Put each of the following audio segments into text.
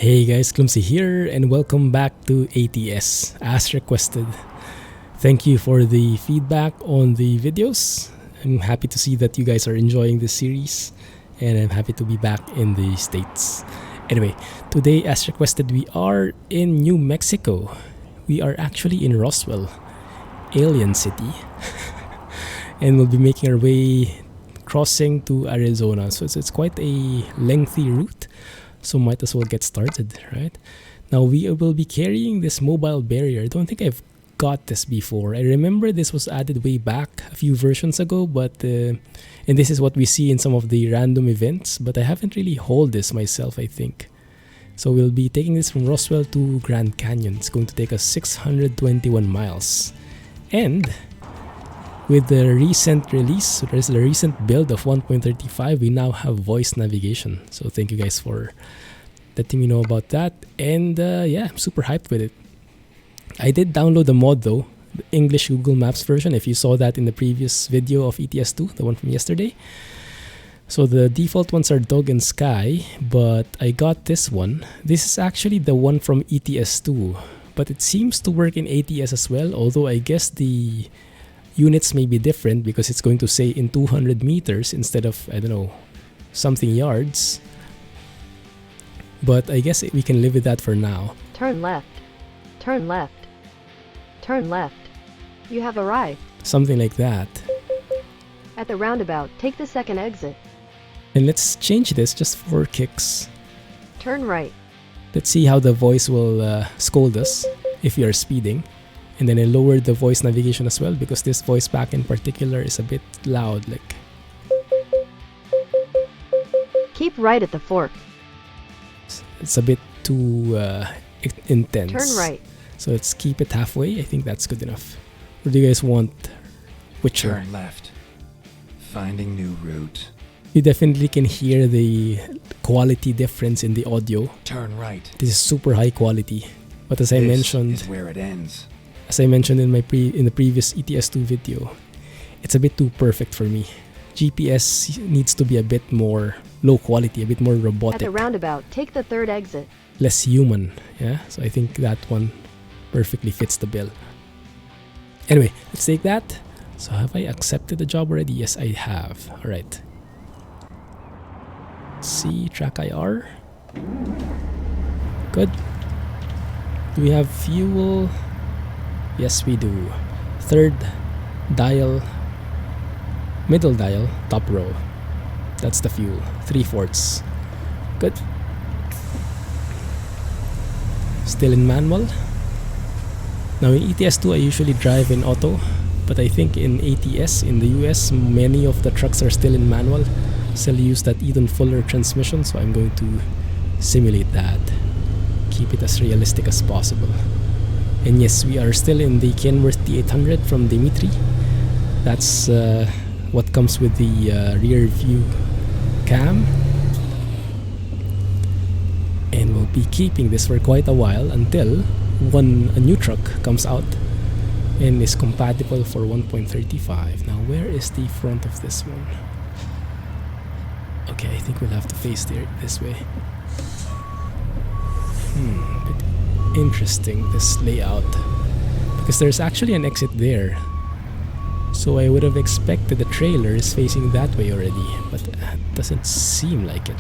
Hey guys, Clumsy here and welcome back to ATS as requested. Thank you for the feedback on the videos. I'm happy to see that you guys are enjoying this series and I'm happy to be back in the States. Anyway, today as requested we are in New Mexico. We are actually in Roswell, Alien City. And we'll be making our way crossing to Arizona. So it's quite a lengthy route. So might as well get started, right? Now we will be carrying this mobile barrier. I don't think I've got this before. I remember this was added way back a few versions ago, but and this is what we see in some of the random events, but I haven't really hauled this myself, I think. So we'll be taking this from Roswell to Grand Canyon. It's going to take us 621 miles. And with the recent release, there's the recent build of 1.35, we now have voice navigation. So thank you guys for letting me know about that. And yeah, I'm super hyped with it. I did download the mod though, the English Google Maps version, if you saw that in the previous video of ETS2, the one from yesterday. So the default ones are Dog and Sky, but I got this one. This is actually the one from ETS2, but it seems to work in ATS as well, although I guess the units may be different because it's going to say in 200 meters instead of, I don't know, something yards. But I guess we can live with that for now. Turn left. Turn left. Turn left. You have arrived. Something like that. At the roundabout, take the second exit. And let's change this just for kicks. Turn right. Let's see how the voice will scold us if we are speeding. And then I lowered the voice navigation as well because this voice back in particular is a bit loud. Like, keep right at the fork. it's a bit too intense. Turn right. So let's keep it halfway. I think that's good enough. Or do you guys want whicher? Turn left. Finding new route. You definitely can hear the quality difference in the audio. Turn right. This is super high quality. But as I mentioned, is where it ends. As I mentioned in my in the previous ETS2 video, it's a bit too perfect for me. GPS needs to be a bit more low quality, a bit more robotic. At the roundabout, take the third exit. Less human, yeah? So I think that one perfectly fits the bill. Anyway, let's take that. So have I accepted the job already? Yes, I have. Alright. See, track IR. Good. Do we have fuel? Yes, we do. Third dial, middle dial, top row. That's the fuel. 3/4. Good. Still in manual. Now in ETS2 I usually drive in auto, but I think in ATS in the US many of the trucks are still in manual. Still use that Eden Fuller transmission, so I'm going to simulate that. Keep it as realistic as possible. And yes, we are still in the Kenworth T800 from Dimitri. That's what comes with the rear view cam. And we'll be keeping this for quite a while until a new truck comes out and is compatible for 1.35. Now where is the front of this one? Okay, I think we'll have to face this way. Bit interesting, this layout, because there's actually an exit there, so I would have expected the trailer is facing that way already, but it doesn't seem like it.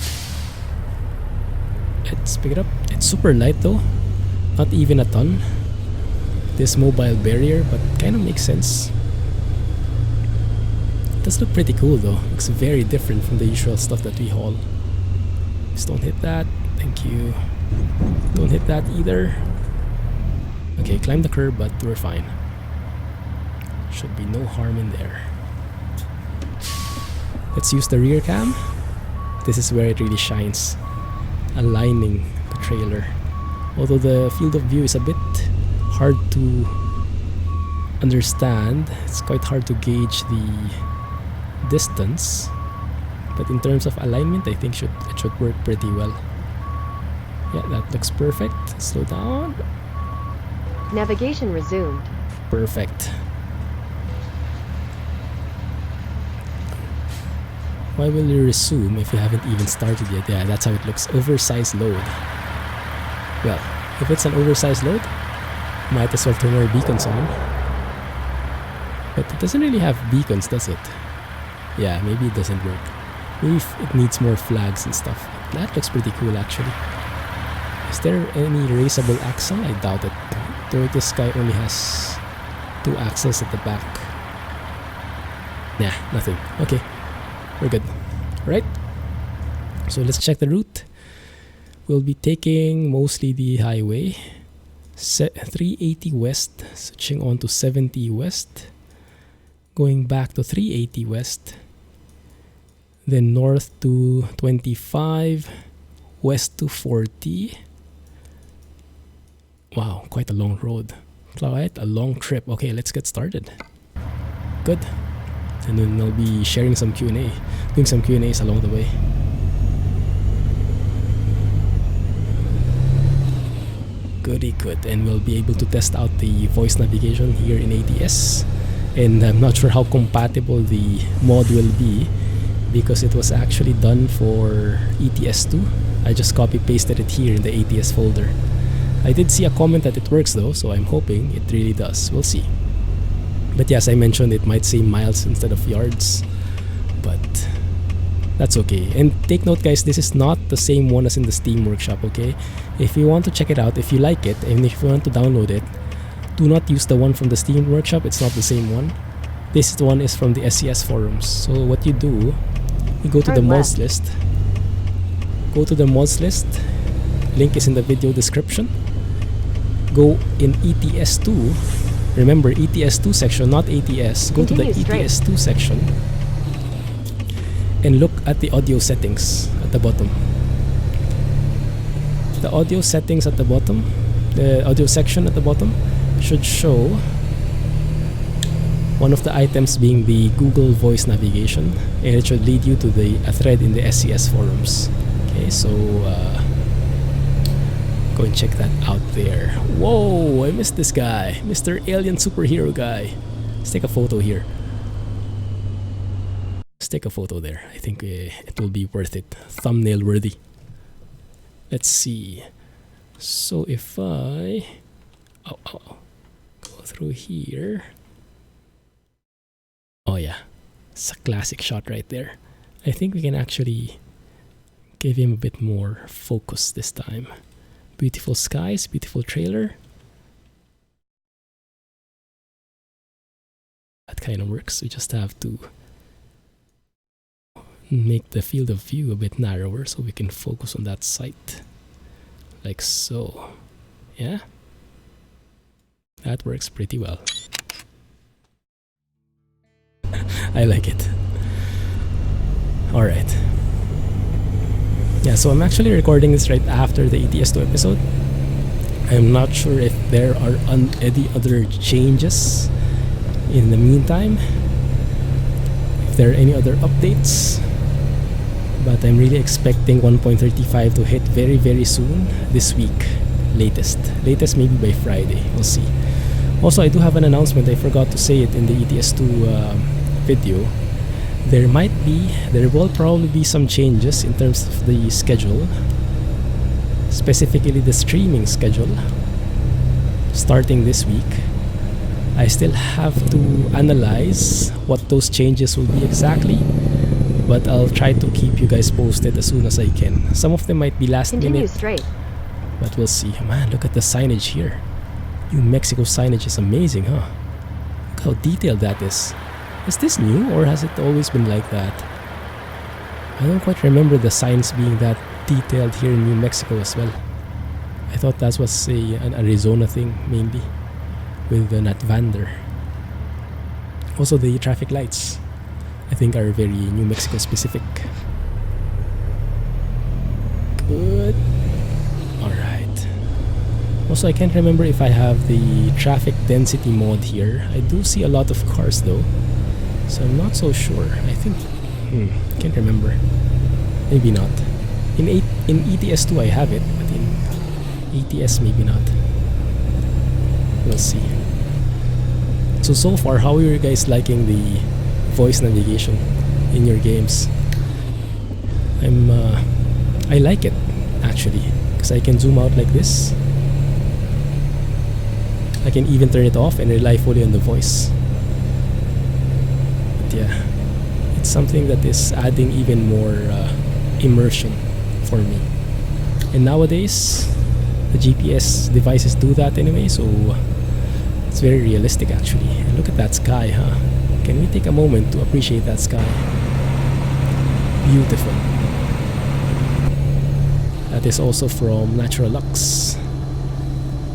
Let's pick it up. It's super light though, not even a ton, this mobile barrier, but kind of makes sense. It does look pretty cool though. Looks very different from the usual stuff that we haul. Just don't hit that. Thank you. Don't hit that either. Okay, climb the curb, but we're fine. Should be no harm in there. Let's use the rear cam. This is where it really shines, aligning the trailer. Although the field of view is a bit hard to understand, it's quite hard to gauge the distance, but in terms of alignment I think it should work pretty well. Yeah, that looks perfect. Slow down. Navigation resumed. Perfect. Why will you resume if you haven't even started yet? Yeah, that's how it looks. Oversized load. Well, if it's an oversized load, might as well turn our beacons on. But it doesn't really have beacons, does it? Yeah, maybe it doesn't work. Maybe it needs more flags and stuff. That looks pretty cool actually. Is there any raceable axle? I doubt it. Though this guy only has 2 axles at the back. Nah, nothing. Okay, we're good. Right? So let's check the route. We'll be taking mostly the highway. 380 west, switching on to 70 west. Going back to 380 west. Then north to 25. West to 40. Wow, quite a long road. Quite a long trip. Okay, let's get started. Good. And then I'll be sharing some Q&A. Doing some Q&As along the way. Goody good. And we'll be able to test out the voice navigation here in ATS. And I'm not sure how compatible the mod will be, because it was actually done for ETS2. I just copy pasted it here in the ATS folder. I did see a comment that it works though, so I'm hoping it really does. We'll see. But yes, I mentioned it might say miles instead of yards, but that's okay. And take note guys, this is not the same one as in the Steam Workshop, okay? If you want to check it out, if you like it, and if you want to download it, do not use the one from the Steam Workshop. It's not the same one. This one is from the SCS forums. So what you do, you go to the mods list. Go to the mods list. Link is in the video description. Go in ETS2. Remember, ETS2 section, not ATS. Go to the ETS2 section and look at the audio settings at the bottom. The audio settings at the bottom, the audio section at the bottom, should show one of the items being the Google Voice Navigation, and it should lead you to a thread in the SCS forums. Okay, so go and check that out there. Whoa, I missed this guy, Mr. Alien Superhero guy. Let's take a photo here. Let's take a photo there. I think it will be worth it. Thumbnail worthy. Let's see. So if I go through here. Oh yeah, it's a classic shot right there. I think we can actually give him a bit more focus this time. Beautiful skies, beautiful trailer. That kind of works. We just have to make the field of view a bit narrower so we can focus on that site. Like so. Yeah? That works pretty well. I like it. Alright. Yeah, so I'm actually recording this right after the ATS2 episode. I'm not sure if there are any other changes in the meantime, if there are any other updates, but I'm really expecting 1.35 to hit very very soon this week, latest maybe by Friday. We'll see. Also, I do have an announcement. I forgot to say it in the ETS2 video. There will probably be some changes in terms of the schedule, specifically the streaming schedule, starting this week. I still have to analyze what those changes will be exactly, but I'll try to keep you guys posted as soon as I can. Some of them might be last minute, straight. but we'll see. Man, look at the signage here. New Mexico signage is amazing, huh? Look how detailed that is. Is this new, or has it always been like that? I don't quite remember the signs being that detailed here in New Mexico as well. I thought that was an Arizona thing, mainly, with the Nat Vander. Also, the traffic lights, I think, are very New Mexico specific. Good. Alright. Also, I can't remember if I have the traffic density mod here. I do see a lot of cars though, so I'm not so sure. I think, can't remember. Maybe not. In ETS2 I have it, but in ATS maybe not. We'll see. So far, how are you guys liking the voice navigation in your games? I like it actually, because I can zoom out like this. I can even turn it off and rely fully on the voice. But yeah, it's something that is adding even more immersion for me. And nowadays, the GPS devices do that anyway, so it's very realistic actually. And look at that sky, huh? Can we take a moment to appreciate that sky? Beautiful. That is also from Natural Lux,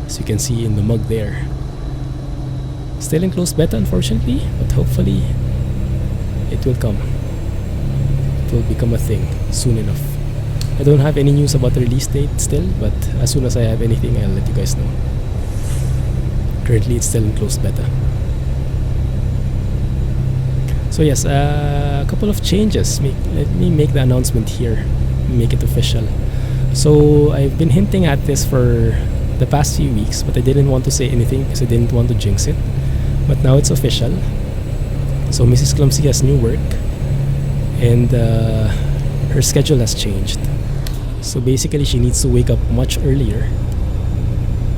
as you can see in the mug there. Still in closed beta unfortunately, but hopefully it will come. It will become a thing soon enough. I don't have any news about the release date still, but as soon as I have anything, I'll let you guys know. Currently it's still in closed beta. So yes, a couple of changes. Let me make the announcement here, make it official. So I've been hinting at this for the past few weeks, but I didn't want to say anything because I didn't want to jinx it. But now it's official. So Mrs. Clumsy has new work, and her schedule has changed. So basically she needs to wake up much earlier.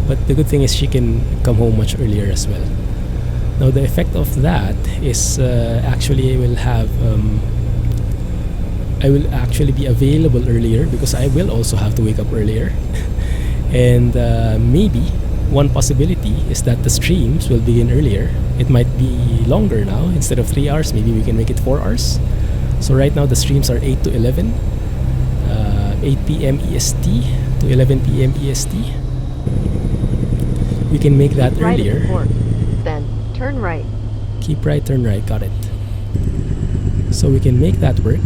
But the good thing is she can come home much earlier as well. Now the effect of that is actually I will actually be available earlier because I will also have to wake up earlier. And maybe one possibility is that the streams will begin earlier. It might be longer now. Instead of 3 hours, maybe we can make it 4 hours. So right now the streams are 8 to 11, 8 p.m. EST to 11 p.m. EST. We can make that Keep right at earlier. the fork, then turn right. Keep right, turn right, got it. So we can make that work.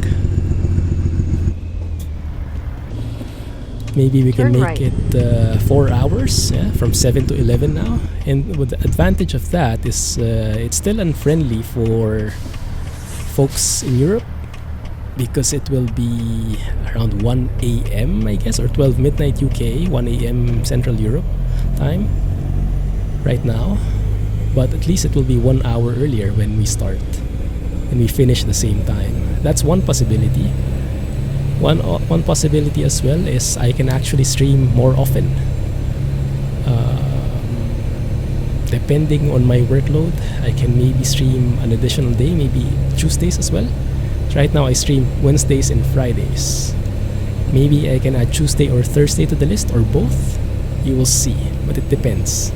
Maybe we can Turn make right. it 4 hours, yeah, from 7 to 11 now. And with the advantage of that is it's still unfriendly for folks in Europe, because it will be around 1 a.m. I guess, or 12 midnight UK, 1 a.m. Central Europe time right now. But at least it will be 1 hour earlier when we start and we finish the same time. That's one possibility. One possibility as well is I can actually stream more often. Depending on my workload, I can maybe stream an additional day, maybe Tuesdays as well. Right now I stream Wednesdays and Fridays. Maybe I can add Tuesday or Thursday to the list, or both. You will see, but it depends.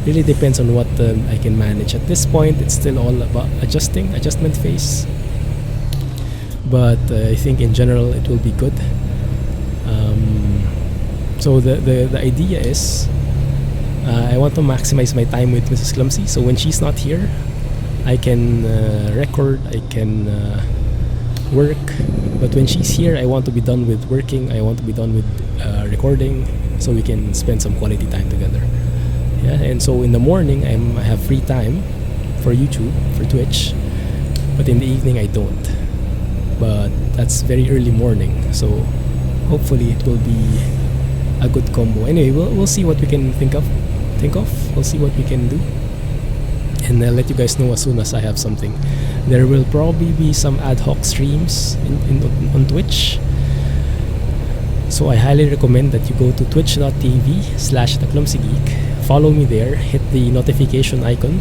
Really depends on what I can manage. At this point, it's still all about adjustment phase. But I think in general it will be good. So the idea is I want to maximize my time with Mrs. Clumsy. So when she's not here, I can record, I can work. But when she's here, I want to be done with working, I want to be done with recording, so we can spend some quality time together. Yeah, and so in the morning I have free time for YouTube, for Twitch, but in the evening I don't. But that's very early morning, so hopefully it will be a good combo. Anyway, we'll see what we can think of. We'll see what we can do, and I'll let you guys know as soon as I have something. There will probably be some ad hoc streams on Twitch, so I highly recommend that you go to twitch.tv/theclumsygeek. Follow me there, hit the notification icon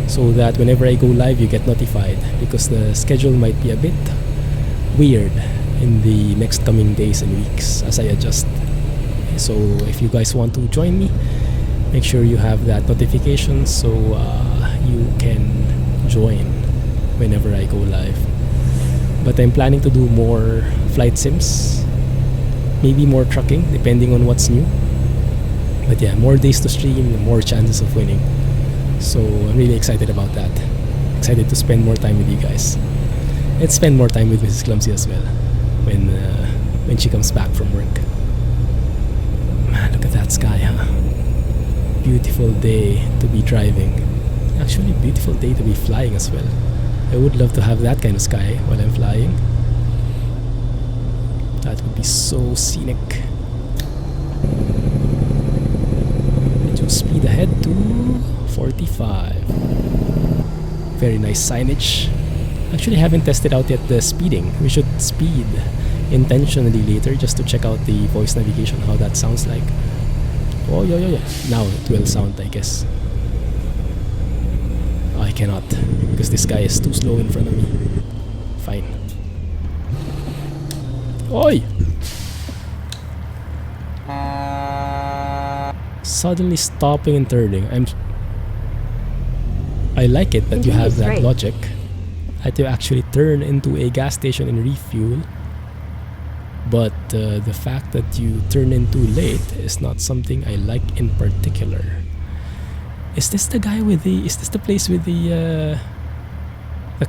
so that whenever I go live you get notified, because the schedule might be a bit weird in the next coming days and weeks as I adjust. So if you guys want to join me, make sure you have that notification so you can join whenever I go live. But I'm planning to do more flight sims, maybe more trucking, depending on what's new. But yeah, more days to stream, more chances of winning. So I'm really excited about that. Excited to spend more time with you guys. And spend more time with Mrs. Clumsy as well when she comes back from work. Man, look at that sky, huh? Beautiful day to be driving. Actually, beautiful day to be flying as well. I would love to have that kind of sky while I'm flying. That would be so scenic. Speed ahead to 45. Very nice signage. Actually haven't tested out yet the speeding. We should speed intentionally later just to check out the voice navigation, how that sounds like. Oh, yeah. Now it will sound, I guess. Oh, I cannot, because this guy is too slow in front of me. Fine. Oi! Suddenly stopping and turning. I like it that you have that Great. logic. That you actually turn into a gas station and refuel. But the fact that you turn in too late is not something I like in particular. Is this the guy with the... Is this the place with the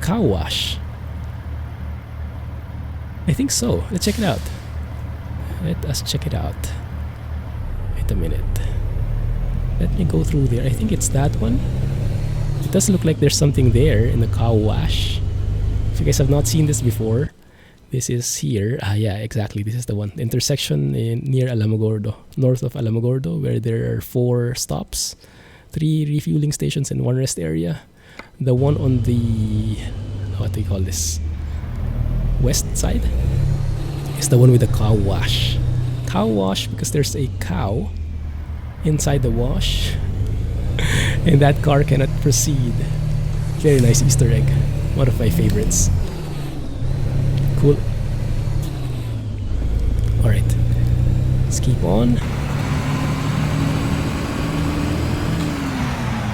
car wash? I think so. Let's check it out. Let us check it out. Wait a minute. Let me go through there. I think it's that one. It does look like there's something there in the car wash. If you guys have not seen this before, this is here. Ah, yeah, exactly. This is the one. The intersection near Alamogordo, north of Alamogordo, where there are 4 stops, 3 refueling stations, and 1 rest area. The one on the... what do you call this? West side is the one with the cow wash. Cow wash because there's a cow inside the wash and that car cannot proceed. Very nice Easter egg. One of my favorites. Cool. Alright. Let's keep on.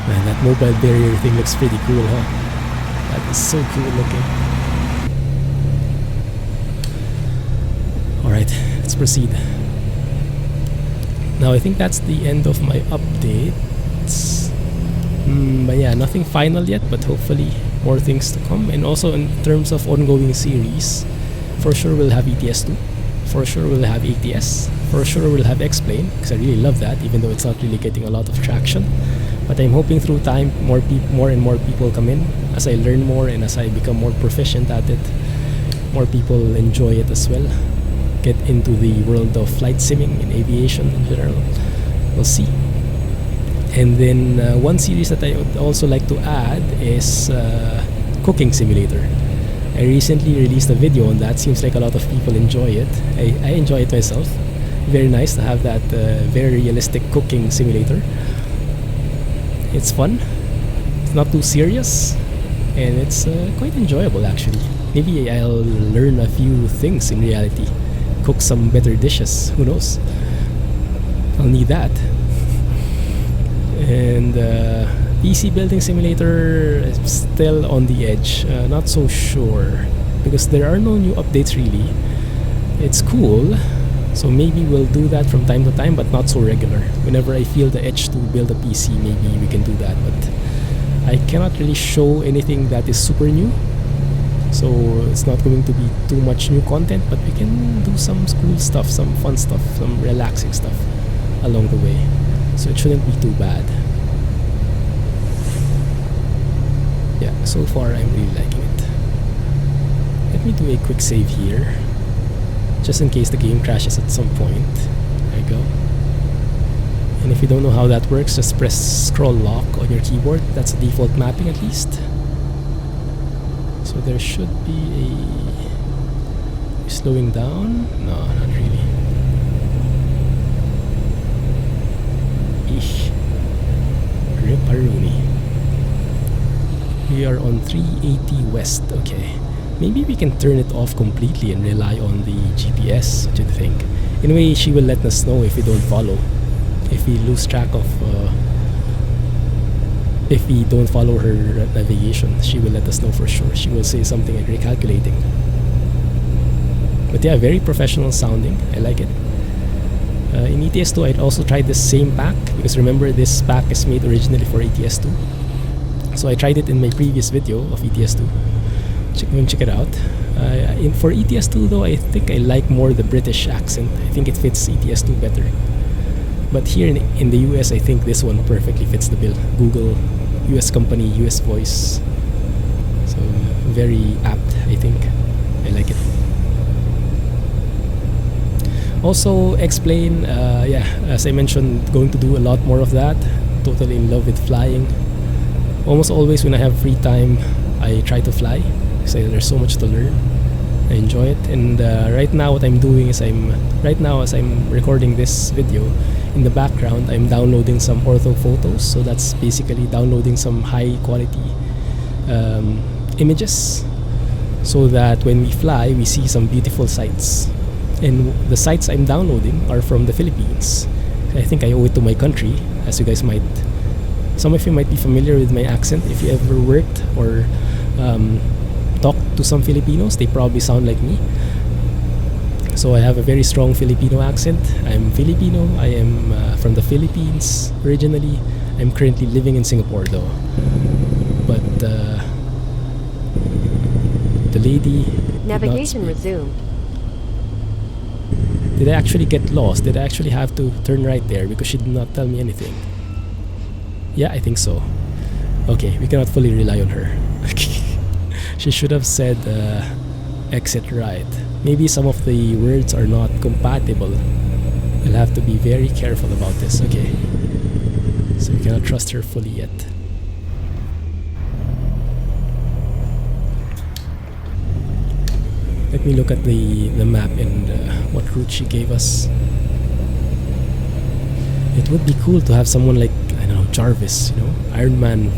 Man, that mobile barrier thing looks pretty cool, huh? That is so cool looking. Alright, let's proceed. Now I think that's the end of my updates. But yeah, nothing final yet, but hopefully more things to come. And also in terms of ongoing series, for sure we'll have ETS 2. For sure we'll have ATS. For sure we'll have Explain, because I really love that, even though it's not really getting a lot of traction. But I'm hoping through time more and more people come in. As I learn more and as I become more proficient at it, more people enjoy it as well. Get into the world of flight simming and aviation in general. We'll see. And then one series that I would also like to add is Cooking Simulator. I recently released a video on that. Seems like a lot of people enjoy it. I enjoy it myself. Very nice to have that very realistic cooking simulator. It's fun. It's not too serious. And it's quite enjoyable actually. Maybe I'll learn a few things in reality. Cook some better dishes. Who knows? I'll need that. And PC Building Simulator is still on the edge. Not so sure. Because there are no new updates really. It's cool. So maybe we'll do that from time to time, but not so regular. Whenever I feel the itch to build a PC, maybe we can do that. But I cannot really show anything that is super new. So it's not going to be too much new content, but we can do some cool stuff, some fun stuff, some relaxing stuff along the way. So it shouldn't be too bad. Yeah, so far I'm really liking it. Let me do a quick save here, just in case the game crashes at some point. There you go. And if you don't know how that works, just press scroll lock on your keyboard. That's the default mapping at least. So there should be a slowing down. No, not really. Eesh. Ripperoonie. We are on 380 west. Okay. Maybe we can turn it off completely and rely on the GPS. What do you think? Anyway, she will let us know if we don't follow. If we lose track of... if we don't follow her navigation, she will let us know for sure. She will say something like recalculating. But yeah, very professional sounding. I like it. In ATS 2, I'd also tried this same pack, because remember, this pack is made originally for ATS 2. So I tried it in my previous video of ETS 2. Check it out. For ETS 2 though, I think I like more the British accent. I think it fits ETS 2 better. But here in the US, I think this one perfectly fits the bill. Google, US company, US voice. So very apt, I think. I like it. Also, Explain, yeah, as I mentioned, going to do a lot more of that. Totally in love with flying. Almost always when I have free time, I try to fly, because there's so much to learn. I enjoy it. And right now what I'm doing is right now as I'm recording this video, in the background I'm downloading some ortho photos. So that's basically downloading some high quality images, so that when we fly we see some beautiful sights. And the sites I'm downloading are from the Philippines. I think I owe it to my country, as you guys might, some of you might be familiar with my accent. If you ever worked or talked to some Filipinos, they probably sound like me. So I have a very strong Filipino accent. I'm Filipino. I am from the Philippines originally. I'm currently living in Singapore though. But the lady did not Navigation speak. resumed. Did I actually get lost? Did I actually have to turn right there because she did not tell me anything? Yeah, I think so. Okay, we cannot fully rely on her. She should have said exit right. Maybe some of the words are not compatible. We'll have to be very careful about this. Okay, so we cannot trust her fully yet. Let me look at the map and what route she gave us. It would be cool to have someone like, I don't know, Jarvis, you know, Iron Man,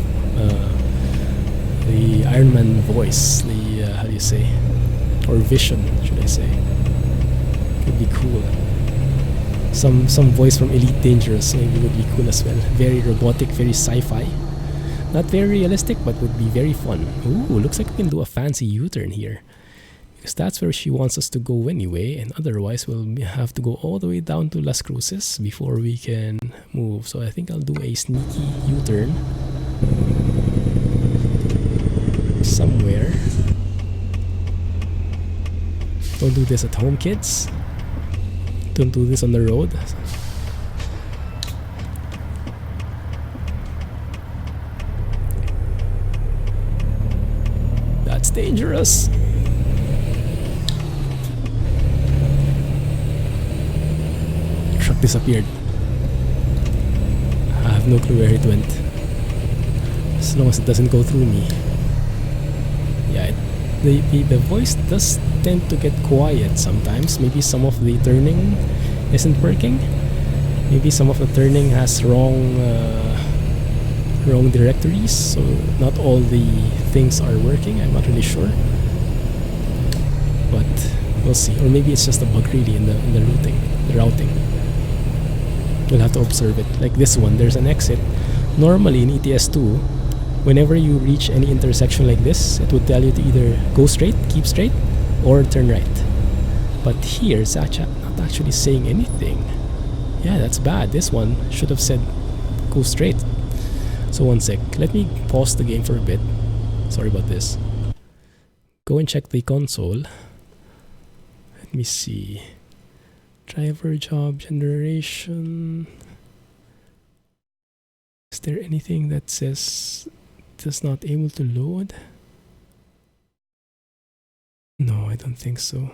the Iron Man voice, the how do you say, or Vision, should I say? Would be cool. Some voice from Elite Dangerous maybe would be cool as well. Very robotic, very sci-fi. Not very realistic, but would be very fun. Ooh, looks like we can do a fancy U-turn here, because that's where she wants us to go anyway, and otherwise we'll have to go all the way down to Las Cruces before we can move. So I think I'll do a sneaky U-turn somewhere. Don't do this at home, kids. Don't do this on the road. That's dangerous. Disappeared. I have no clue where it went. As long as it doesn't go through me. Yeah, the voice does tend to get quiet sometimes. Maybe some of the turning isn't working. Maybe some of the turning has wrong directories, so not all the things are working. I'm not really sure, but we'll see. Or maybe it's just a bug really in the routing. We'll have to observe it. Like this one, there's an exit. Normally in ETS2, whenever you reach any intersection like this, it would tell you to either go straight, keep straight, or turn right. But here, it's not actually saying anything. Yeah, that's bad. This one should have said go straight. So one sec. Let me pause the game for a bit. Sorry about this. Go and check the console. Let me see. Driver job generation. Is there anything that says just not able to load? No, I don't think so.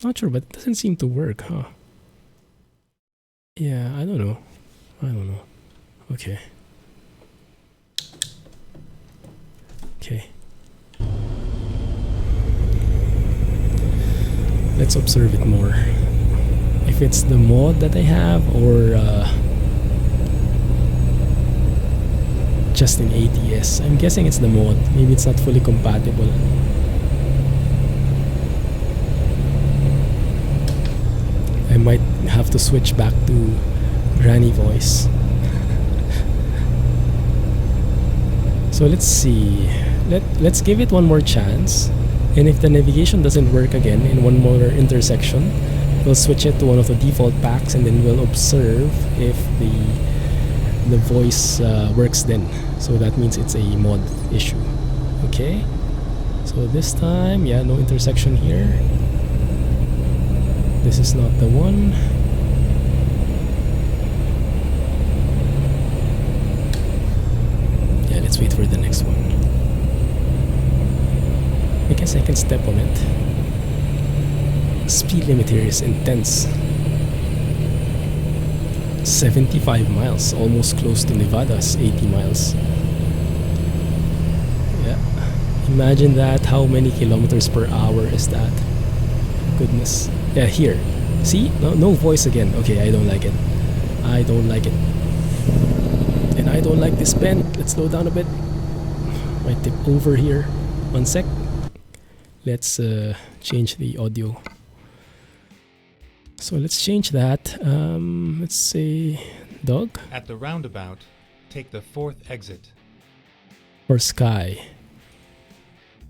Not sure, but it doesn't seem to work, huh? Yeah, I don't know. Okay. Let's observe it more. If it's the mod that I have, or just in ATS. I'm guessing it's the mod. Maybe it's not fully compatible. I might have to switch back to granny voice. So let's see. Let's give it one more chance. And if the navigation doesn't work again in one more intersection, we'll switch it to one of the default packs, and then we'll observe if the voice works then. So that means it's a mod issue. Okay, so this time, yeah, no intersection here. This is not the one. Yeah, let's wait for the next one. I guess I can step on it. Speed limit here is intense. 75 miles, almost close to Nevada's 80 miles. Imagine that. How many kilometers per hour is that? Goodness. Yeah, here. See? No voice again. Okay, I don't like it. I don't like it. And I don't like this bend. Let's slow down a bit. Might tip over here. 1 sec. Let's change the audio. So let's change that. Let's say dog At the roundabout, take the 4th exit. or sky.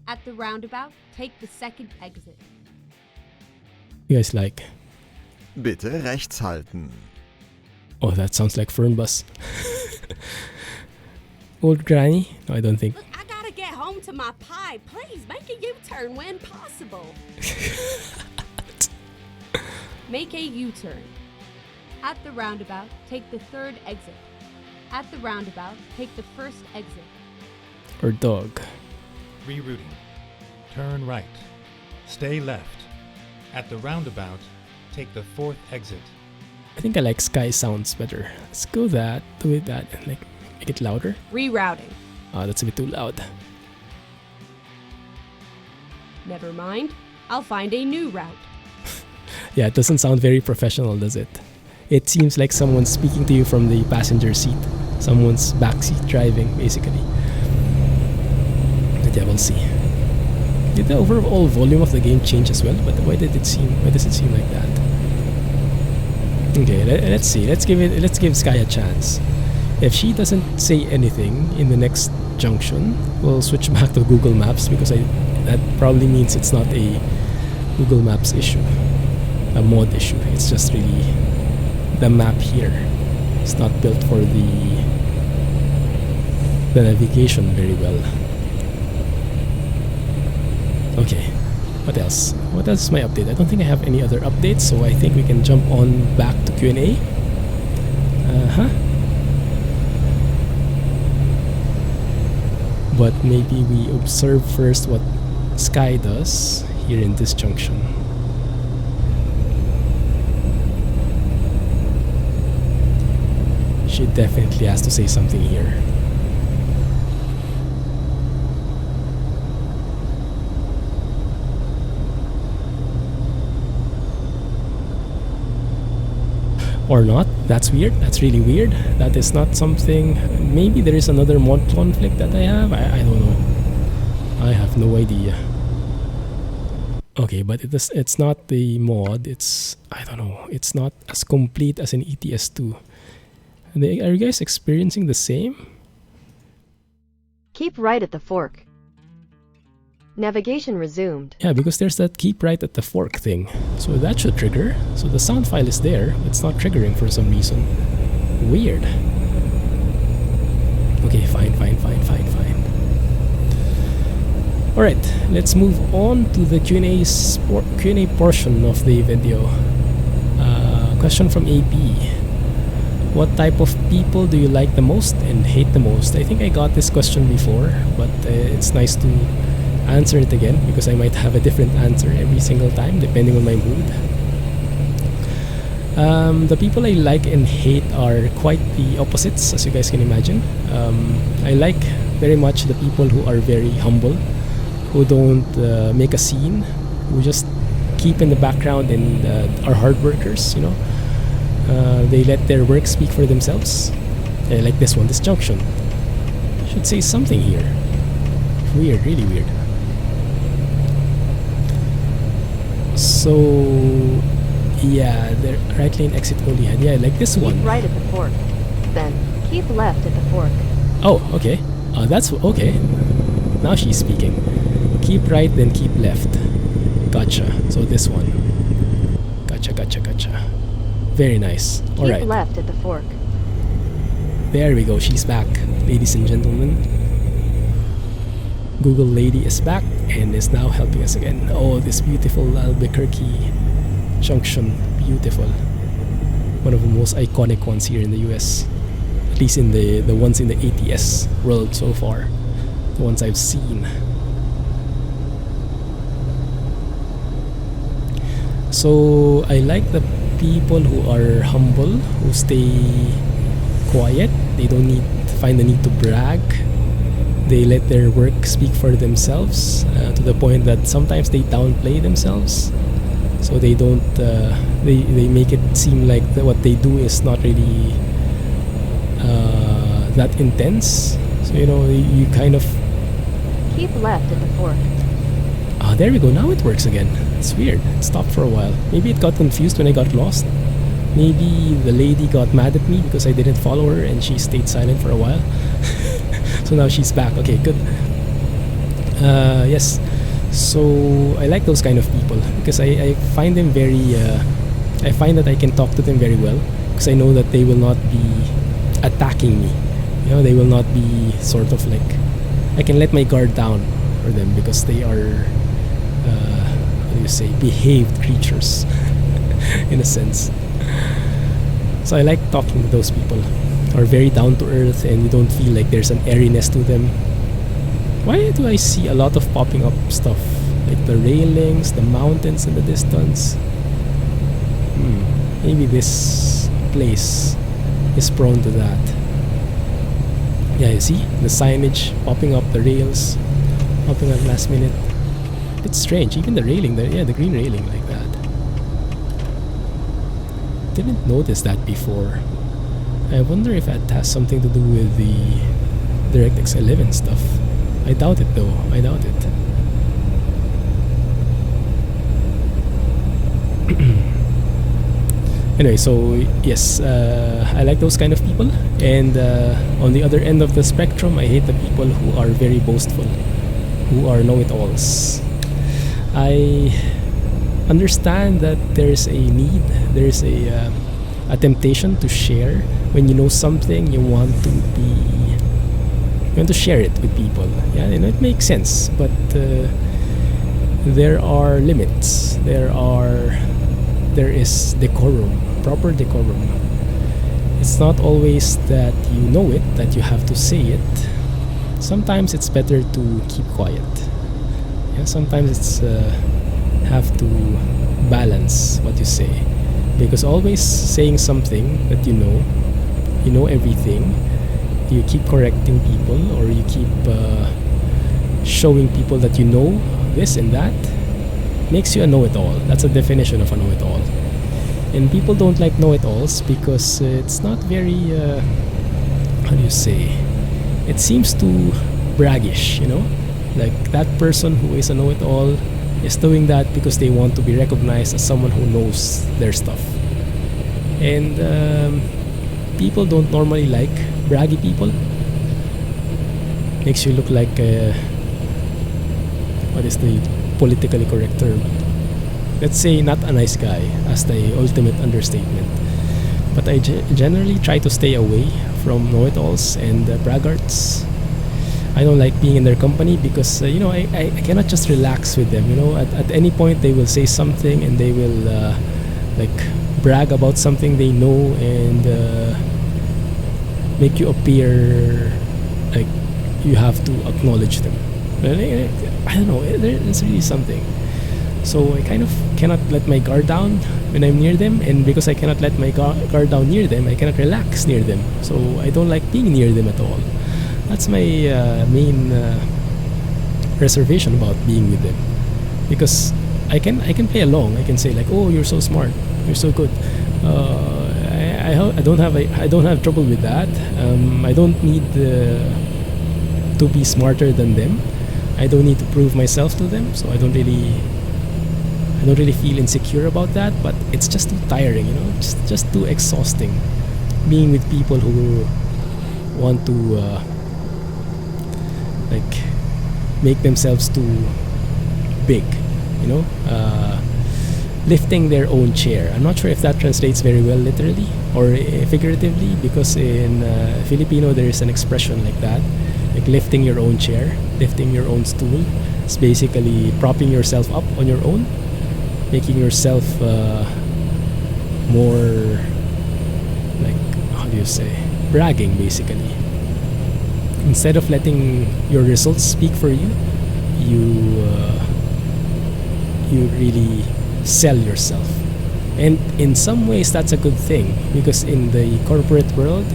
At the roundabout, take the 2nd exit. You guys like? Bitte rechts halten. Oh, that sounds like Fernbus. Old granny? No, I don't think. Look, I gotta get home to my pie. Please make a U-turn when possible. Make a U-turn. At the roundabout, take the 3rd exit. At the roundabout, take the 1st exit. Or dog. Rerouting. Turn right. Stay left. At the roundabout, take the 4th exit. I think I like sky sounds better. Let's go that. Do it that. And like make it louder. Rerouting. That's a bit too loud. Never mind. I'll find a new route. Yeah, it doesn't sound very professional, does it? It seems like someone's speaking to you from the passenger seat. Someone's backseat driving, basically. But yeah, we'll see. Did the overall volume of the game change as well? But why does it seem like that? Okay, let's see. Let's give Sky a chance. If she doesn't say anything in the next junction, we'll switch back to Google Maps because that probably means it's not a Google Maps issue, a mod issue. It's just really the map here. It's not built for the navigation very well. Okay, what else? What else is my update? I don't think I have any other updates, so I think we can jump on back to Q&A. But maybe we observe first what Sky does here in this junction. She definitely has to say something here. Or not. That's weird. That's really weird. That is not something. Maybe there is another mod conflict that I have. I don't know. I have no idea. Okay, but it's not the mod. I don't know. It's not as complete as an ETS2. Are you guys experiencing the same? Keep right at the fork. Navigation resumed. Yeah, because there's that keep right at the fork thing. So that should trigger. So the sound file is there. It's not triggering for some reason. Weird. Okay, fine. Alright, let's move on to the Q&A portion of the video. Question from AP. What type of people do you like the most and hate the most? I think I got this question before, but it's nice to answer it again because I might have a different answer every single time depending on my mood. The people I like and hate are quite the opposites, as you guys can imagine. I like very much the people who are very humble, who don't make a scene, who just keep in the background and are hard workers, you know. They let their work speak for themselves. Like this one, this junction. Should say something here. Weird, really weird. So, yeah, the right lane exit only had. Yeah, like this one. Keep right at the fork. Then, keep left at the fork. Oh, okay. That's okay. Now she's speaking. Keep right, then keep left. Gotcha. So this one. Gotcha. Very nice. Alright. Keep left at the fork. There we go. She's back, ladies and gentlemen. Google lady is back and is now helping us again. Oh, this beautiful Albuquerque junction. Beautiful. One of the most iconic ones here in the US. At least in the ones in the ATS world so far. The ones I've seen. So I like the people who are humble, who stay quiet. They don't find the need to brag. They let their work speak for themselves, to the point that sometimes they downplay themselves. So they don't. They make it seem like what they do is not really that intense. So you kind of. Keep left at the fork. Ah, there we go. Now it works again. It's weird. It stopped for a while. Maybe it got confused when I got lost. Maybe the lady got mad at me because I didn't follow her and she stayed silent for a while. So now she's back. Okay, good. Yes. So I like those kind of people because I find them very. I find that I can talk to them very well because I know that they will not be attacking me. They will not be sort of like. I can let my guard down for them because they are. How do you say? Behaved creatures, in a sense. So I like talking to those people who are very down to earth and you don't feel like there's an airiness to them. Why do I see a lot of popping up stuff? Like the railings, the mountains in the distance. Maybe this place is prone to that. Yeah, you see? The signage popping up, the rails popping up last minute. It's strange. Even the railing, the green railing like that. Didn't notice that before. I wonder if that has something to do with the DirectX 11 stuff. I doubt it though. I doubt it. Anyway, so yes, I like those kind of people. And on the other end of the spectrum, I hate the people who are very boastful, who are know-it-alls. I understand that there's a need, there's a temptation to share. When you know something, you want to share it with people. Yeah, it makes sense, but there are limits. There is decorum, proper decorum. It's not always that you know it, that you have to say it. Sometimes it's better to keep quiet. Yeah, sometimes it's have to balance what you say, because always saying something that you know everything, you keep correcting people or you keep showing people that you know this and that, makes you a know-it-all. That's a definition of a know-it-all. And people don't like know-it-alls because it's not very how do you say, it seems too braggish, like that person who is a know-it-all is doing that because they want to be recognized as someone who knows their stuff. And people don't normally like braggy people. Makes you look like what is the politically correct term? Let's say not a nice guy, as the ultimate understatement. But I generally try to stay away from know-it-alls and braggarts. I don't like being in their company because I cannot just relax with them. At any point they will say something and they will like brag about something they know and make you appear like you have to acknowledge them. I don't know, there's really something. So I kind of cannot let my guard down when I'm near them, and because I cannot let my guard down near them, I cannot relax near them. So I don't like being near them at all. That's my main reservation about being with them, because I can play along. I can say like, "Oh, you're so smart. You're so good." I don't have trouble with that. I don't need to be smarter than them. I don't need to prove myself to them. So I don't really feel insecure about that. But it's just too tiring, just too exhausting. Being with people who want to like make themselves too big, lifting their own chair. I'm not sure if that translates very well literally or figuratively, because in Filipino there is an expression like that, like lifting your own chair, lifting your own stool. It's basically propping yourself up on your own, making yourself more like, how do you say, bragging basically. Instead of letting your results speak for you, you really sell yourself. And in some ways that's a good thing, because in the corporate world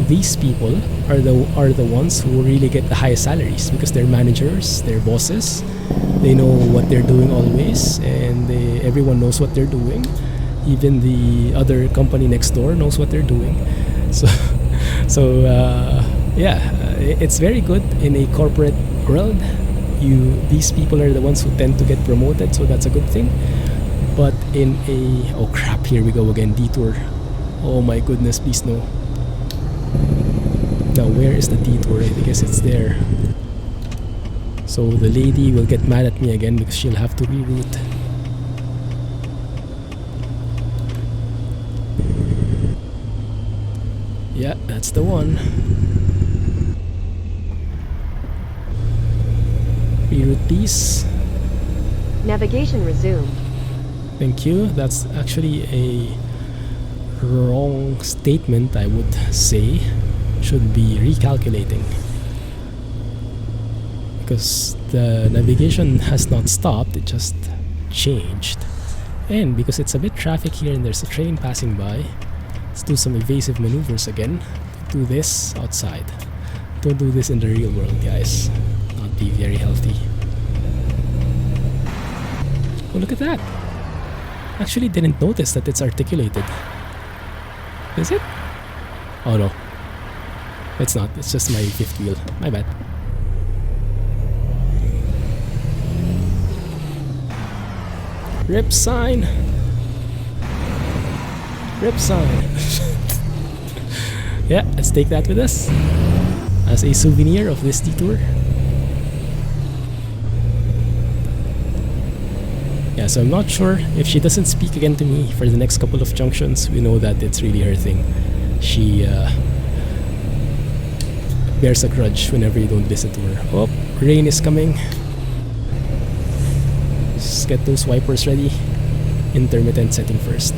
these people are the ones who really get the highest salaries because they're managers, they're bosses. They know what they're doing always, and everyone knows what they're doing. Even the other company next door knows what they're doing. So, it's very good in a corporate world. These people are the ones who tend to get promoted, so that's a good thing. But in a oh crap, here we go again, detour. Oh my goodness, please no. Now where is the detour? I guess it's there. So the lady will get mad at me again because she'll have to reroute. Yeah, that's the one. Reroute please. Navigation resumed. Thank you. That's actually a wrong statement, I would say. Should be recalculating. Because the navigation has not stopped, it just changed. And because it's a bit traffic here and there's a train passing by, let's do some evasive maneuvers again. Do this outside. Don't do this in the real world, guys. Not be very healthy. Oh, look at that. Actually didn't notice that it's articulated. Is it? Oh no. It's not. It's just my fifth wheel. My bad. Rip sign. Rip sign. Yeah, let's take that with us as a souvenir of this detour. Yeah, so I'm not sure if she doesn't speak again to me for the next couple of junctions. We know that it's really her thing. She bears a grudge whenever you don't listen to her. Oh, rain is coming. Just get those wipers ready. Intermittent setting first.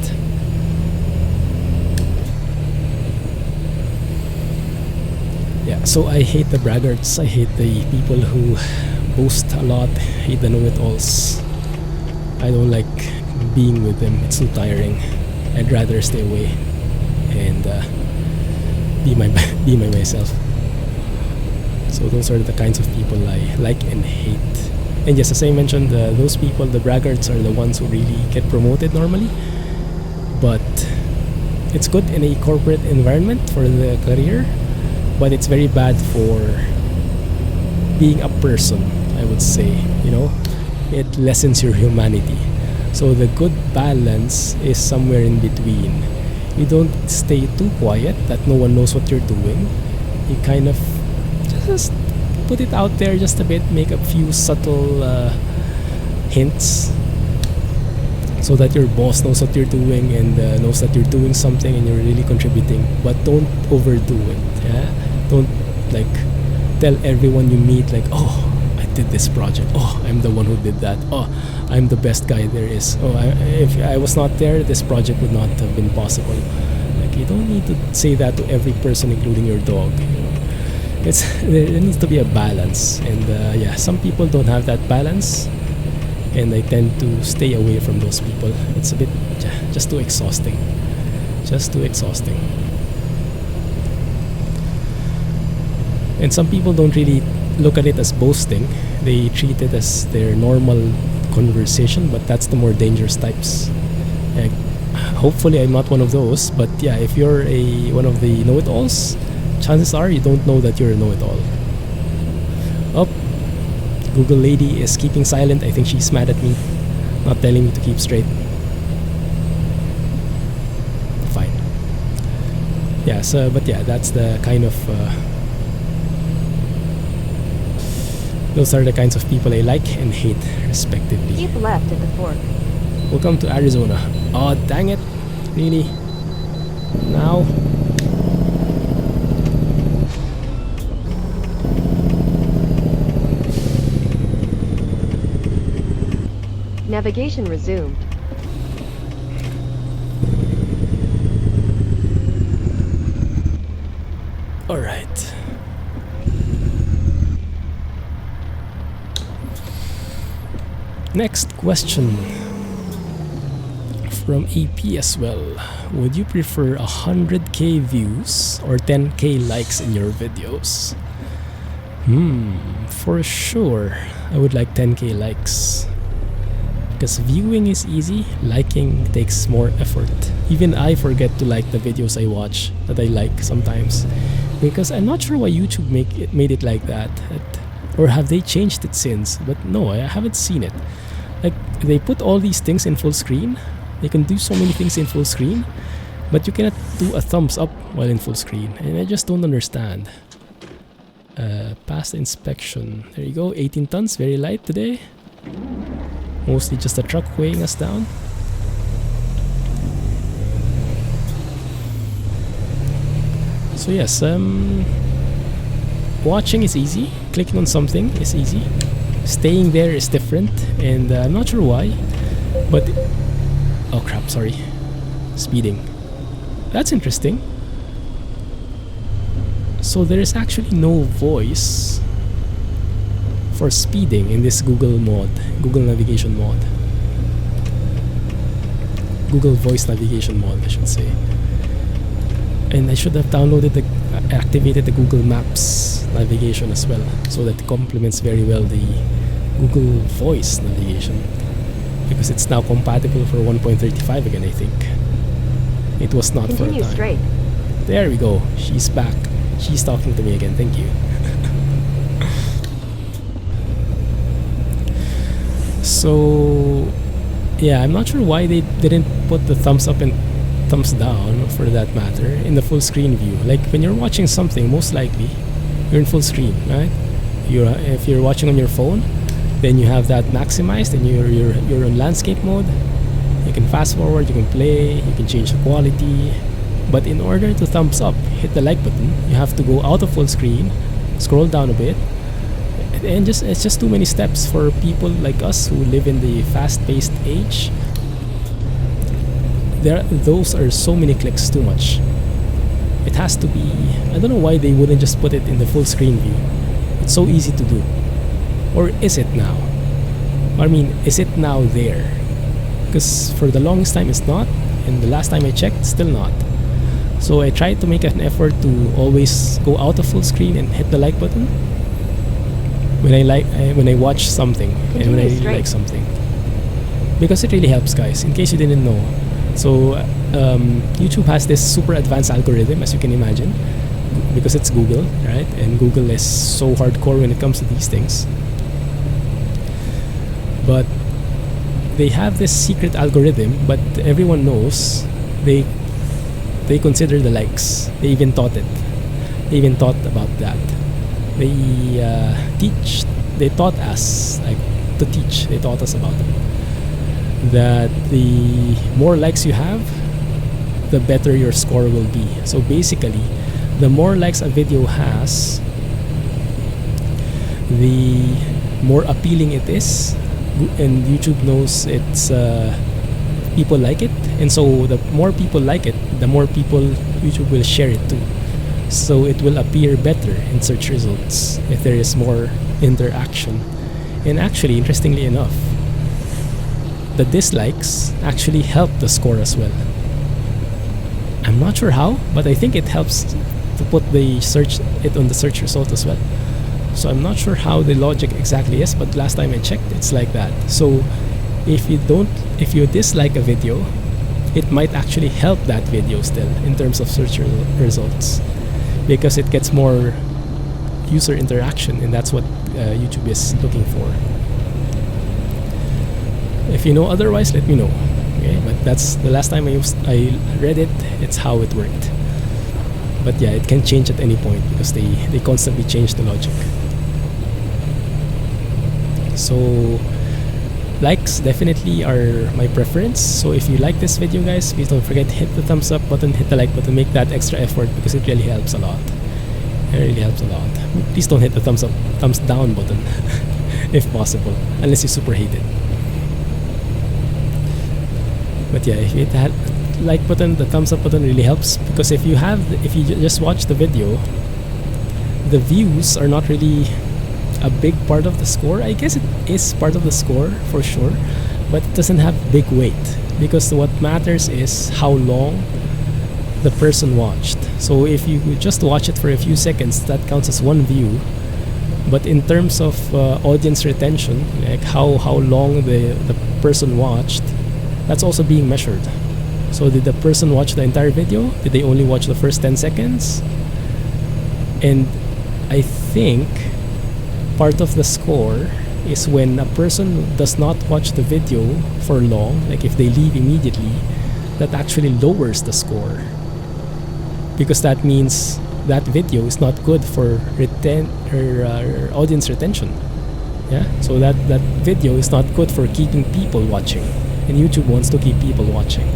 Yeah, so I hate the braggarts. I hate the people who boast a lot. Hate the know-it-alls. I don't like being with them. It's too tiring. I'd rather stay away and be my myself. So those are the kinds of people I like and hate. And yes, as I mentioned, those people, the braggarts, are the ones who really get promoted normally. But it's good in a corporate environment for the career, but it's very bad for being a person, I would say. You know, it lessens your humanity. So the good balance is somewhere in between. You don't stay too quiet that no one knows what you're doing. You kind of just put it out there just a bit, make a few subtle hints so that your boss knows what you're doing and knows that you're doing something and you're really contributing, but don't overdo it. Yeah, don't like tell everyone you meet like, oh, I did this project, oh, I'm the one who did that, oh, I'm the best guy there is, oh, if I was not there, this project would not have been possible. Like, you don't need to say that to every person, including your dog, you know. There needs to be a balance, and yeah, some people don't have that balance, and I tend to stay away from those people. It's a bit just too exhausting. And some people don't really look at it as boasting. They treat it as their normal conversation, but that's the more dangerous types. Like, hopefully I'm not one of those, but yeah, if you're one of the know-it-alls, chances are you don't know that you're a know-it-all. Oh, Google lady is keeping silent. I think she's mad at me, not telling me to keep straight. Fine. Yeah, so, but yeah, that's the kind of those are the kinds of people I like and hate, respectively. Keep left at the fork. Welcome to Arizona. Oh, dang it. Really? Now? Navigation resumed. Alright. Next question from AP as well. Would you prefer 100k views or 10k likes in your videos? For sure, I would like 10k likes. Because viewing is easy, liking takes more effort. Even I forget to like the videos I watch that I like sometimes. Because I'm not sure why YouTube made it like that. Or have they changed it since? But no, I haven't seen it. Like, they put all these things in full screen. They can do so many things in full screen, but you cannot do a thumbs up while in full screen. And I just don't understand. Past inspection. There you go, 18 tons, very light today. Mostly just a truck weighing us down. So yes, watching is easy. Clicking on something is easy. Staying there is different, and I'm not sure why, but oh crap, sorry. Speeding. That's interesting. So there is actually no voice for speeding in this Google navigation mod. Google voice navigation mod, I should say. And I should have activated the Google Maps navigation as well, so that it complements very well the Google voice navigation. Because it's now compatible for 1.35 again, I think. It was not for a Continue time. straight. There we go. She's back. She's talking to me again. Thank you. So, yeah, I'm not sure why they didn't put the thumbs up and thumbs down, for that matter, in the full screen view. Like when you're watching something, most likely you're in full screen, right? If you're watching on your phone, then you have that maximized, and you're on landscape mode. You can fast forward, you can play, you can change the quality. But in order to thumbs up, hit the like button, you have to go out of full screen, scroll down a bit, and it's just too many steps for people like us who live in the fast-paced age. Those are so many clicks, too much. It has to be. I don't know why they wouldn't just put it in the full screen view. It's so easy to do. Or is it now? I mean, is it now there? Because for the longest time it's not, and the last time I checked, still not. So I tried to make an effort to always go out of full screen and hit the like button when I watch something and when I really like something, because it really helps, guys. In case you didn't know, so YouTube has this super advanced algorithm, as you can imagine, because it's Google, right? And Google is so hardcore when it comes to these things. But they have this secret algorithm, but everyone knows they consider the likes. They even taught it. They even taught about that. They taught us, like, to teach. They taught us about it. That the more likes you have, the better your score will be. So basically, the more likes a video has, the more appealing it is, and YouTube knows it's people like it, and so the more people like it, the more people YouTube will share it to. So it will appear better in search results if there is more interaction. And actually, interestingly enough, the dislikes actually help the score as well. I'm not sure how, but I think it helps to put it on the search result as well. So I'm not sure how the logic exactly is, but last time I checked, it's like that. So if you dislike a video, it might actually help that video still in terms of search results, because it gets more user interaction, and that's what YouTube is looking for. If you know otherwise, let me know. Okay, but that's the last time I read it. It's how it worked. But yeah, it can change at any point because they constantly change the logic. So likes definitely are my preference. So if you like this video, guys, please don't forget to hit the thumbs up button, hit the like button, make that extra effort, because it really helps a lot. It really helps a lot. Please don't hit the thumbs down button if possible, unless you super hate it. But yeah, if you hit that like button, the thumbs up button really helps, because if you just watch the video, the views are not really a big part of the score. I guess it is part of the score for sure, but it doesn't have big weight. because what matters is how long the person watched. So if you just watch it for a few seconds, that counts as one view. But in terms of audience retention, like how long the person watched, that's also being measured. So did the person watch the entire video? Did they only watch the first 10 seconds? And I think part of the score is when a person does not watch the video for long, like if they leave immediately, that actually lowers the score. Because that means that video is not good for audience retention. Yeah, so that video is not good for keeping people watching, and YouTube wants to keep people watching.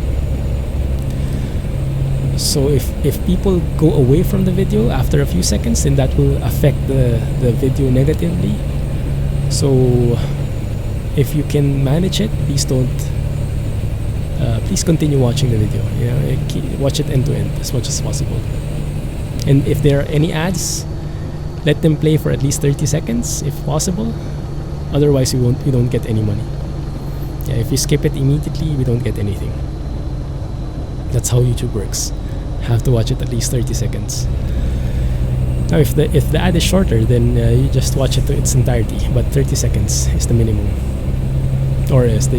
So if people go away from the video after a few seconds, then that will affect the video negatively. So if you can manage it, please don't. Please continue watching the video. Watch it end to end as much as possible. And if there are any ads, let them play for at least 30 seconds if possible. Otherwise, we don't get any money. Yeah, if you skip it immediately, we don't get anything. That's how YouTube works. Have to watch it at least 30 seconds. Now, if the ad is shorter, then you just watch it to its entirety. But 30 seconds is the minimum, or is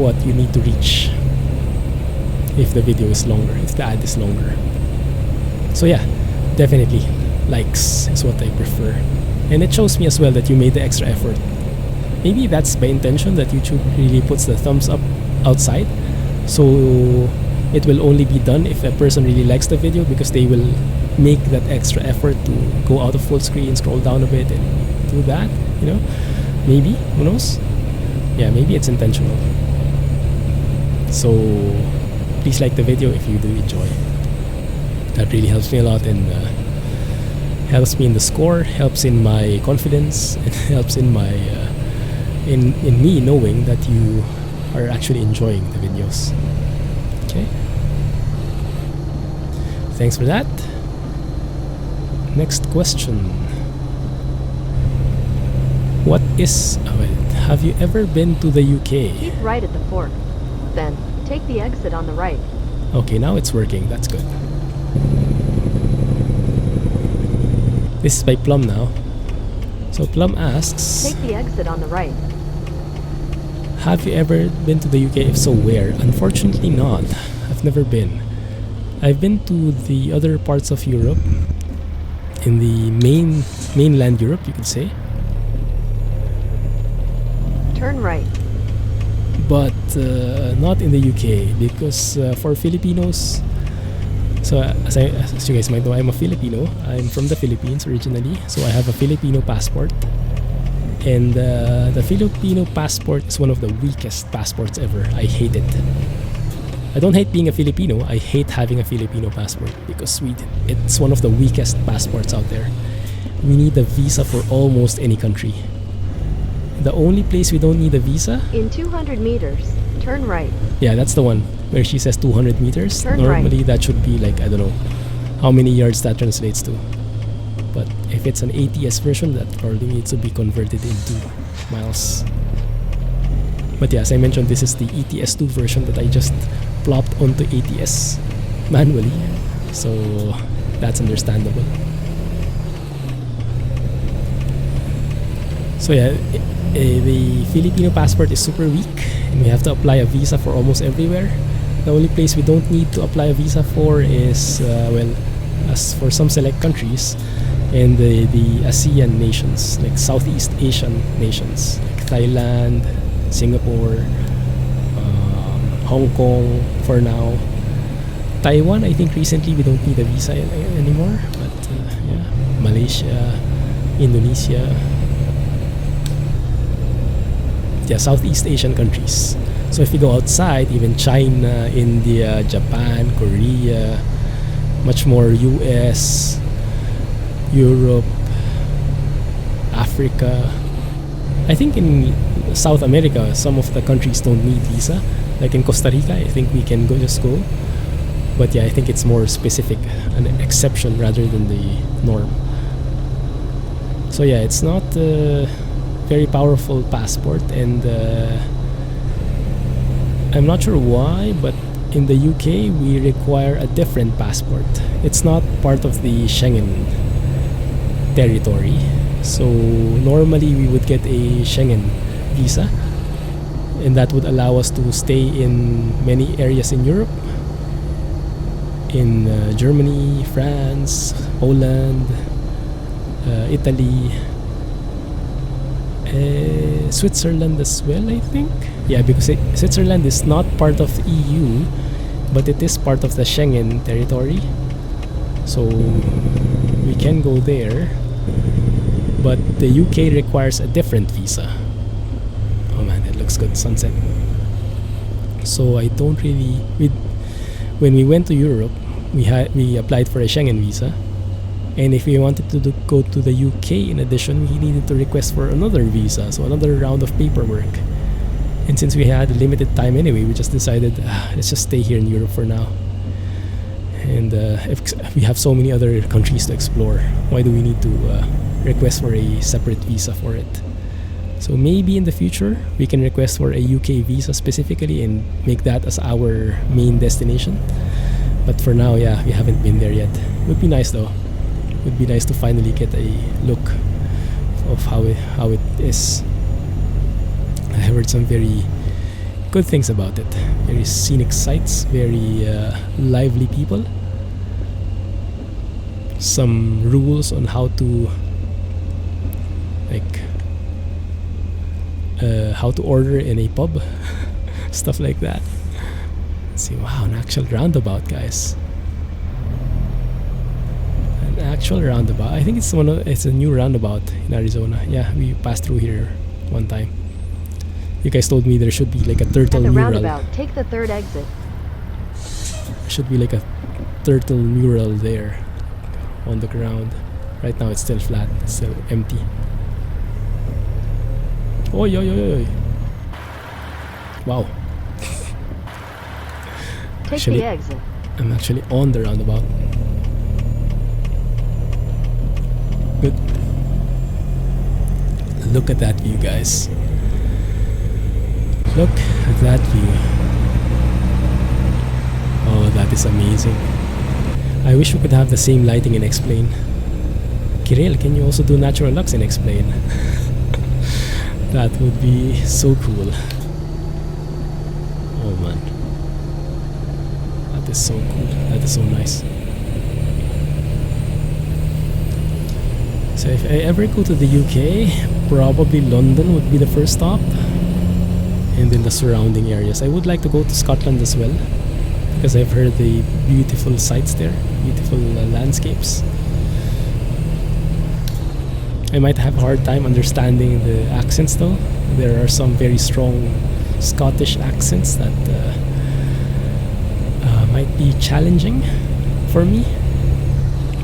what you need to reach. If the video is longer, if the ad is longer. So yeah, definitely likes is what I prefer, and it shows me as well that you made the extra effort. Maybe that's by intention, that YouTube really puts the thumbs up outside, so it will only be done if a person really likes the video, because they will make that extra effort to go out of full screen, scroll down a bit, and do that. Maybe, who knows? Yeah, maybe it's intentional. So please like the video if you do enjoy. That really helps me a lot, and helps me in the score, helps in my confidence, and helps in my in me knowing that you are actually enjoying the videos. Okay. Thanks for that. Next question. What is... have you ever been to the UK? Keep right at the fork. Then, take the exit on the right. Okay, now it's working. That's good. This is by Plum now. So Plum asks... Take the exit on the right. Have you ever been to the UK? If so, where? Unfortunately not. I've never been. I've been to the other parts of Europe. In the mainland Europe, you could say. Turn right. But not in the UK, because for Filipinos, so as you guys might know, I'm a Filipino. I'm from the Philippines originally, so I have a Filipino passport, and the Filipino passport is one of the weakest passports ever. I hate it. I don't hate being a Filipino, I hate having a Filipino passport, because it's one of the weakest passports out there. We need a visa for almost any country. The only place we don't need a visa... In 200 meters, turn right. Yeah, that's the one where she says 200 meters. Turn Normally right. That should be like, I don't know how many yards that translates to. But if it's an ATS version, that probably needs to be converted into miles. But yeah, as I mentioned, this is the ETS2 version that I just plopped onto ATS manually. So that's understandable. So yeah, the Filipino passport is super weak, and we have to apply a visa for almost everywhere. The only place we don't need to apply a visa for is, as for some select countries, and the ASEAN nations, like Southeast Asian nations, like Thailand, Singapore, Hong Kong for now. Taiwan, I think recently we don't need a visa anymore, but yeah, Malaysia, Indonesia. Yeah, Southeast Asian countries. So if you go outside, even China, India, Japan, Korea, much more US, Europe, Africa. I think in South America, some of the countries don't need visa. Like in Costa Rica, I think we can just go. But yeah, I think it's more specific, an exception rather than the norm. So yeah, it's not very powerful passport, and I'm not sure why, but in the UK we require a different passport. It's not part of the Schengen territory. So normally we would get a Schengen visa, and that would allow us to stay in many areas in Europe, in Germany, France, Poland, Italy, Switzerland as well, I think. Yeah, because Switzerland is not part of the EU, but it is part of the Schengen territory. So we can go there, but the UK requires a different visa. Oh man, it looks good, sunset. So I don't really... When we went to Europe, we applied for a Schengen visa, and if we wanted to go to the UK in addition, we needed to request for another visa, so another round of paperwork. And since we had limited time anyway, we just decided, let's just stay here in Europe for now. And if we have so many other countries to explore, why do we need to request for a separate visa for it? So maybe in the future, we can request for a UK visa specifically and make that as our main destination. But for now, yeah, we haven't been there yet. Would be nice though. Would be nice to finally get a look of how it is. I heard some very good things about it. Very scenic sights, very lively people. Some rules on how to how to order in a pub, stuff like that. Let's see, wow, an actual roundabout, guys. An actual roundabout. I think it's a new roundabout in Arizona. Yeah, we passed through here one time. You guys told me there should be like a turtle At the mural. roundabout, take the third exit. There should be like a turtle mural there on the ground. Right now it's still flat, it's still empty. Oi, oi, oi, oi. Wow. Take Actually, the exit. I'm actually on the roundabout. Good. Look at that view, guys. Look at that view. Oh, that is amazing. I wish we could have the same lighting in Explain. Kirill, can you also do natural lux in Explain? That would be so cool. Oh man. That is so cool. That is so nice. So if I ever go to the UK, probably London would be the first stop. And then the surrounding areas. I would like to go to Scotland as well, because I've heard the beautiful sights there, beautiful landscapes. I might have a hard time understanding the accents though. There are some very strong Scottish accents that might be challenging for me.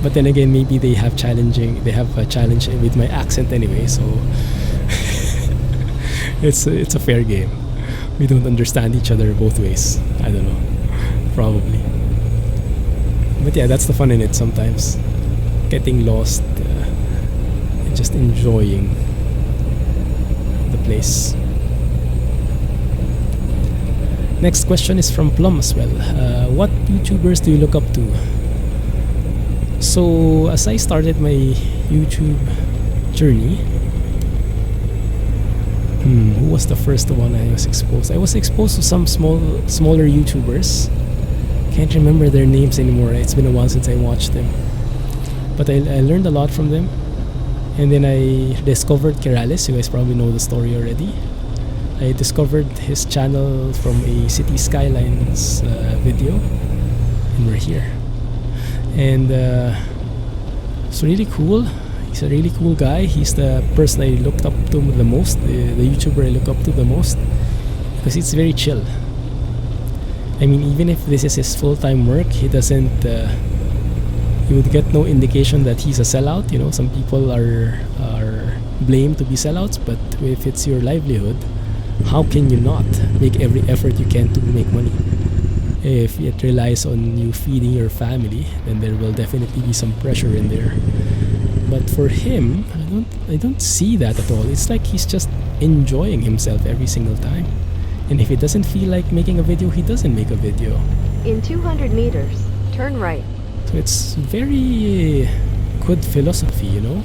But then again, maybe they have a challenge with my accent anyway, so it's a fair game. We don't understand each other both ways. I don't know. Probably. But yeah, that's the fun in it sometimes. Getting lost and just enjoying the place. Next question is from Plum as well. What YouTubers do you look up to? So, as I started my YouTube journey, who was the first one I was exposed? I was exposed to some smaller YouTubers. Can't remember their names anymore. It's been a while since I watched them. But I learned a lot from them. And then I discovered Keralis. You guys probably know the story already. I discovered his channel from a City Skylines video. And we're here. And it's really cool. He's a really cool guy. He's the person I looked up to the most, the YouTuber I look up to the most, because it's very chill. I mean, even if this is his full-time work, he doesn't. You would get no indication that he's a sellout. You know, some people are blamed to be sellouts, but if it's your livelihood, how can you not make every effort you can to make money? If it relies on you feeding your family, then there will definitely be some pressure in there. But for him, I don't see that at all. It's like he's just enjoying himself every single time. And if he doesn't feel like making a video, he doesn't make a video. In 200 meters, turn right. So it's very good philosophy, you know?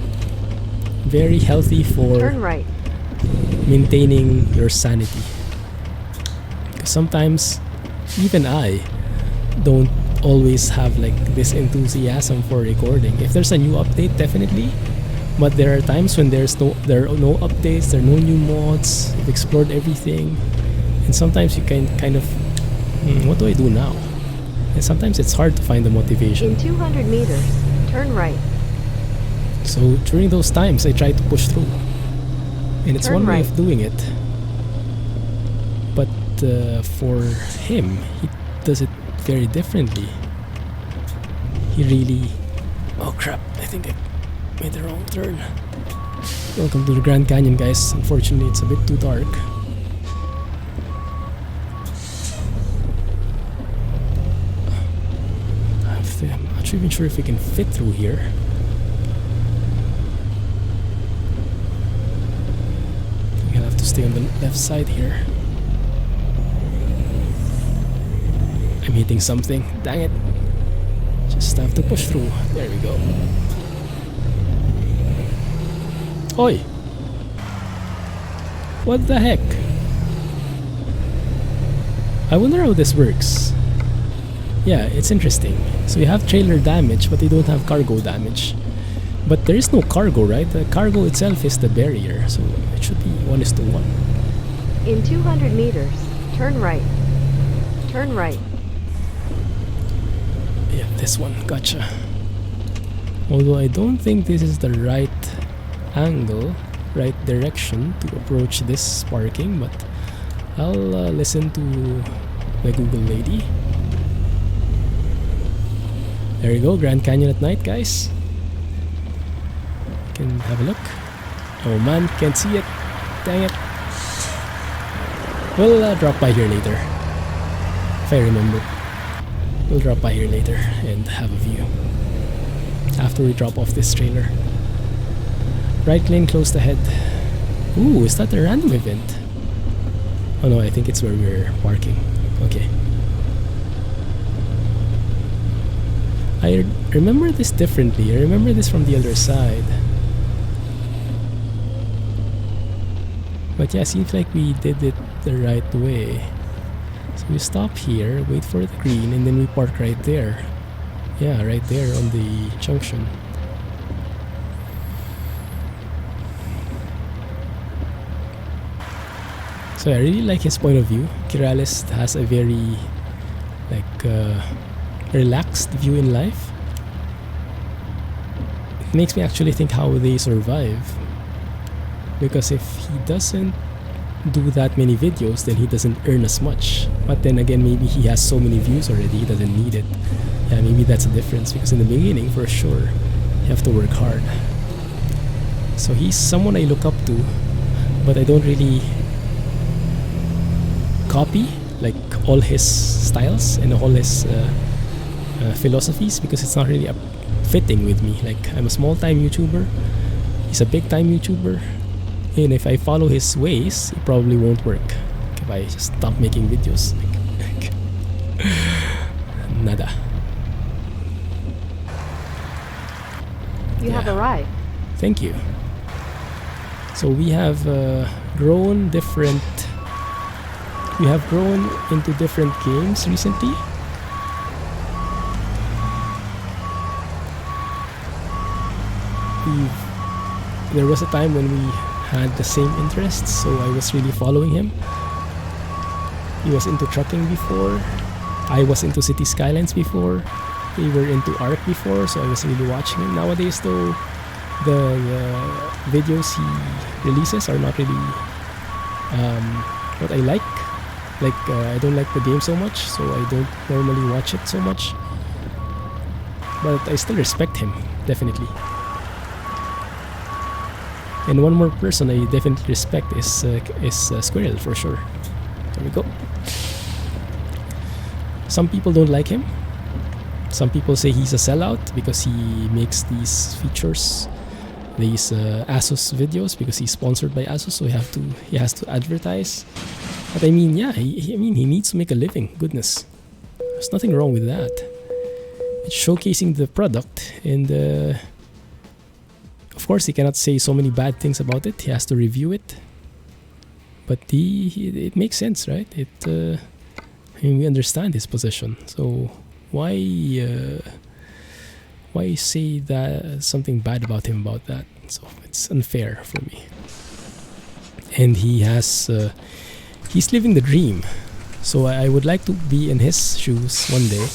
Very healthy for Turn right. maintaining your sanity. Because sometimes even I don't always have like this enthusiasm for recording. If there's a new update, definitely. But there are times when there are no updates, there are no new mods, you've explored everything. And sometimes you can kind of, what do I do now? And sometimes it's hard to find the motivation. In 200 meters, turn right. So during those times, I try to push through. And it's Turn one way right. of doing it. But for him, he does it very differently. He really... Oh crap, I think I made the wrong turn. Welcome to the Grand Canyon, guys. Unfortunately, it's a bit too dark. I'm not even sure if we can fit through here. I'll have to stay on the left side here. I'm hitting something. Dang it. Just have to push through. There we go. Oi! What the heck? I wonder how this works. Yeah, it's interesting. So you have trailer damage, but you don't have cargo damage. But there is no cargo, right? The cargo itself is the barrier, so it should be 1:1. In 200 meters, turn right. Turn right. Yeah, this one. Gotcha. Although I don't think this is the right angle, right direction to approach this parking, but I'll listen to the Google lady. There you go, Grand Canyon at night, guys. You can have a look. Oh man, can't see it. Dang it. We'll drop by here later. If I remember. We'll drop by here later and have a view. After we drop off this trailer. Right lane closed ahead. Ooh, is that a random event? Oh no, I think it's where we're parking. Okay. I remember this differently. I remember this from the other side. But yeah, seems like we did it the right way. So we stop here, wait for the green, and then we park right there. Yeah, right there on the junction. So I really like his point of view. Kirales has a very relaxed view in life. It makes me actually think how they survive. Because if he doesn't do that many videos, then he doesn't earn as much. But then again, maybe he has so many views already, he doesn't need it. Yeah, maybe that's a difference. Because in the beginning, for sure, you have to work hard. So he's someone I look up to, but I don't really copy like all his styles and all his philosophies, because it's not really fitting with me. Like, I'm a small-time YouTuber, he's a big-time YouTuber, and if I follow his ways, it probably won't work. Like, if I just stop making videos, like nada. You have Yeah. arrived. Thank you. So we have grown different. We have grown into different games recently. There was a time when we had the same interests, so I was really following him. He was into trucking before. I was into City Skylines before. We were into Ark before, so I was really watching him. Nowadays, though, the videos he releases are not really what I like. I don't like the game so much, so I don't normally watch it so much. But I still respect him, definitely. And one more person I definitely respect is Squirrel, for sure. There we go. Some people don't like him. Some people say he's a sellout because he makes these features, these Asus videos, because he's sponsored by Asus, so he has to advertise. But I mean, yeah, he needs to make a living. Goodness, there's nothing wrong with that. It's showcasing the product, and of course, he cannot say so many bad things about it. He has to review it. But it makes sense, right? I mean, we understand his position. So why say that something bad about him about that? So it's unfair for me. And he's living the dream. So I would like to be in his shoes one day.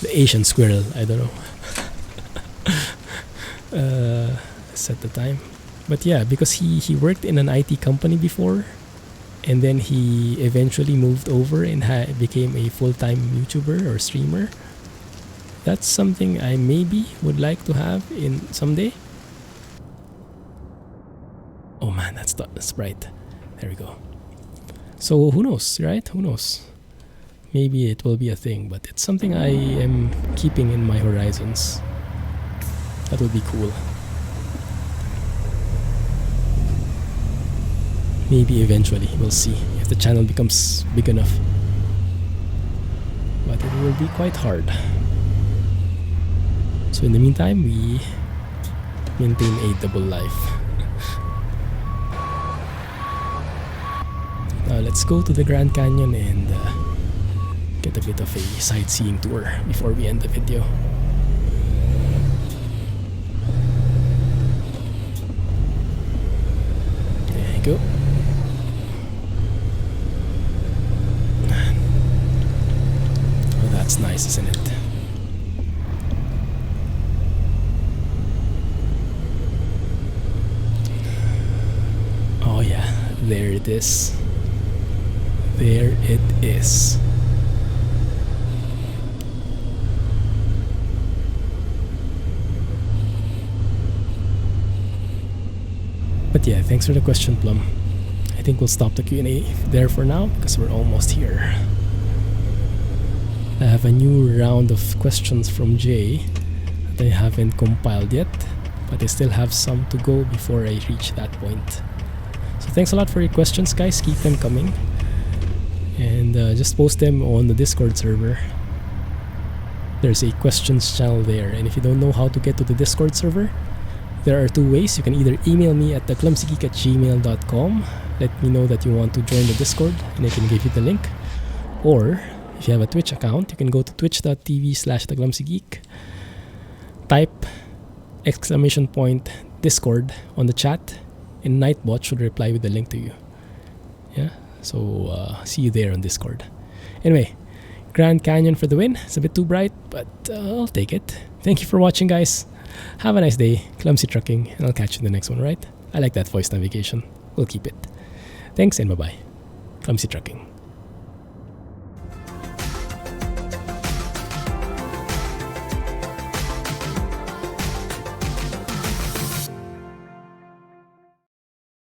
The Asian squirrel, I don't know. Set the time. But yeah, because he worked in an IT company before, and then he eventually moved over and became a full-time YouTuber or streamer. That's something I maybe would like to have in someday. Oh man, that's bright. There we go. So who knows, right? Who knows? Maybe it will be a thing, but it's something I am keeping in my horizons. That would be cool. Maybe eventually, we'll see if the channel becomes big enough. But it will be quite hard. So in the meantime, we maintain a double life. Now let's go to the Grand Canyon and get a bit of a sightseeing tour before we end the video. There you go. Oh, that's nice, isn't it? Oh yeah, there it is. There it is. But yeah, thanks for the question, Plum. I think we'll stop the Q&A there for now because we're almost here. I have a new round of questions from Jay that I haven't compiled yet, but I still have some to go before I reach that point. So thanks a lot for your questions, guys. Keep them coming. And just post them on the Discord server. There's a questions channel there, and if you don't know how to get to the Discord server, there are two ways. You can either email me at theclumsygeek@gmail.com, let me know that you want to join the Discord, and I can give you the link. Or if you have a Twitch account, you can go to twitch.tv/theclumsygeek, type !Discord on the chat, and Nightbot should reply with the link to you. Yeah, so see you there on Discord. Anyway, Grand Canyon for the win. It's a bit too bright, but I'll take it. Thank you for watching, guys. Have a nice day. Clumsy Trucking, and I'll catch you in the next one, right? I like that voice navigation. We'll keep it. Thanks and bye-bye. Clumsy Trucking.